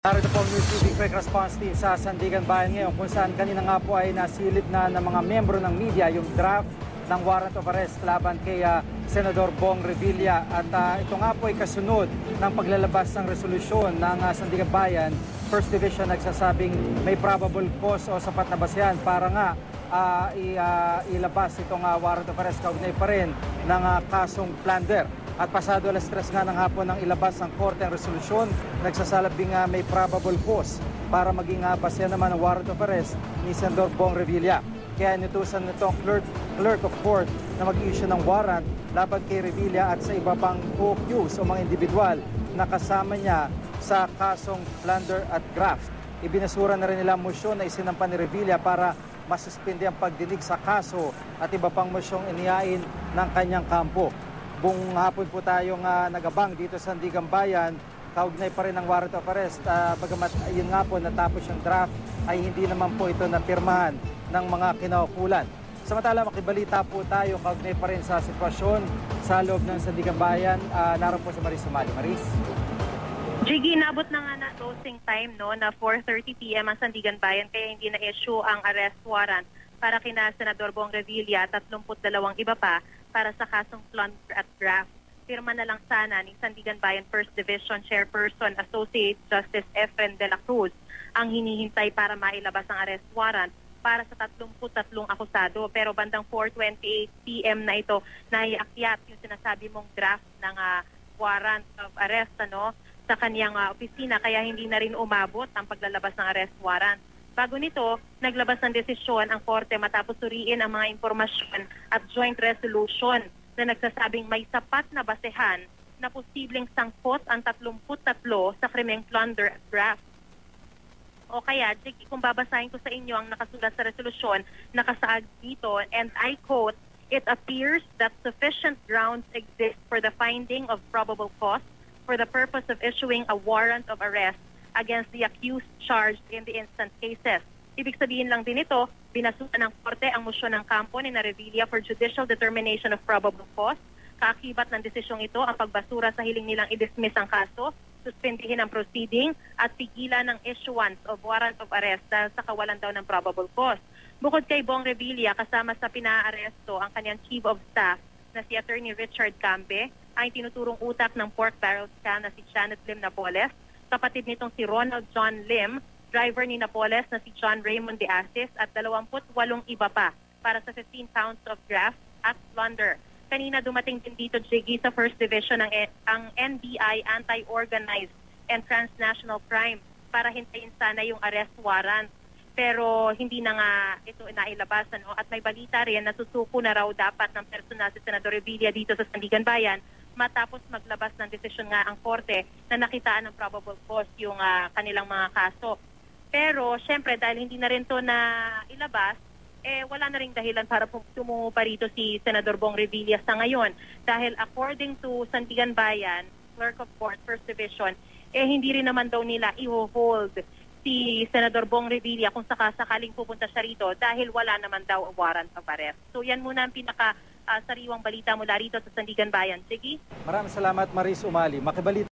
Narito po ang News TV Quick Response Team sa Sandigan Bayan ngayon kung saan kanina nga po ay nasilip na ng mga membro ng media yung draft ng warrant of arrest laban kay Senador Bong Revilla. At ito nga po ay kasunod ng paglalabas ng resolusyon ng Sandigan Bayan. First Division nagsasabing may probable cause o sapat na basehan para nga ilabas itong warrant of arrest kaugnay pa rin ng kasong plunder. At pasado alas 3 nga ng hapon nang ilabas ng korte ang resolusyon, nagsasalabing may probable cause para maging basehan naman ang warrant of arrest ni Senador Bong Revilla. Kaya inutusan nitong clerk of court na mag-issue ng warrant laban kay Revilla at sa iba pang co-accused o mga individual na kasama niya sa kasong plunder at graft. Ibinasura na rin nila ang motion na isinampa ni Revilla para masuspindi ang pagdinig sa kaso at iba pang mosyong inihain ng kanyang kampo. Buong hapon po tayong nagabang dito sa Sandigan Bayan, kaugnay pa rin ang warrant of arrest. Bagamat yun nga po natapos yung draft ay hindi naman po ito napirmahan ng mga kinaukulan. Samantala makibalita po tayo kaugnay pa rin sa sitwasyon sa loob ng Sandigan Bayan. Naroon po si Maris Sumali. Maris? Jiggy, nabot na nga na closing time na 4:30 p.m. ang Sandigan Bayan kaya hindi na-issue ang arrest warrant para kina Senador Bong Revilla at 32 iba pa para sa kasong plunder at graft. Pirma na lang sana ni Sandigan Bayan First Division Chairperson Associate Justice Efren de la Cruz ang hinihintay para mailabas ang arrest warrant para sa 33 akusado. Pero bandang 4:28 p.m. na ito naiakyat yung sinasabi mong draft ng warrant of arrest sa kaniyang opisina kaya hindi na rin umabot ang paglalabas ng arrest warrant. Bago nito, naglabas ng desisyon ang korte matapos suriin ang mga impormasyon at joint resolution na nagsasabing may sapat na basehan na posibleng sangkot ang 33 sa krimeng plunder at graft. O kaya, kung babasahin ko sa inyo ang nakasulat sa resolusyon, nakasaad dito, and I quote, "It appears that sufficient grounds exist for the finding of probable cause for the purpose of issuing a warrant of arrest against the accused charged in the instant cases." Ibig sabihin lang din ito, binasuhan ng korte ang mosyon ng kampo ni Revilla for judicial determination of probable cause. Kaakibat ng desisyong ito ang pagbasura sa hiling nilang i-dismiss ang kaso, suspendihin ang proceeding at pigilan ng issuance of warrant of arrest dahil sa kawalan daw ng probable cause. Bukod kay Bong Revilla, kasama sa pinaaresto ang kanyang chief of staff na si Attorney Richard Cambe, ay tinuturong utak ng pork barrel scam na si Janet Lim Napoles, kapatid nitong si Ronald John Lim, driver ni Napoles na si John Raymond de Asis at 28 iba pa para sa 15 counts of graft at plunder. Kanina dumating din dito, Jiggy, sa First Division ang NBI Anti-Organized and Transnational Crime para hintayin sana yung arrest warrant. Pero hindi na nga ito nailabas. At may balita rin na susuko na raw dapat ng personal si Senador Revilla dito sa Sandigan Bayan matapos maglabas ng desisyon nga ang korte na nakitaan ng probable cause yung kanilang mga kaso. Pero syempre dahil hindi na rin to na ilabas, wala na rin dahilan para tumungo pa rito si Senador Bong Revilla sa ngayon. Dahil according to Sandigan Bayan, Clerk of Court, First Division, hindi rin naman daw nila i-hold si Senador Bong Revilla kung sakasakaling pupunta siya rito dahil wala naman daw warrant of arrest. So yan muna ang pinaka sariwang balita mula rito sa Sandigan Bayan. Sige? Maraming salamat, Maris Umali. Makibalita.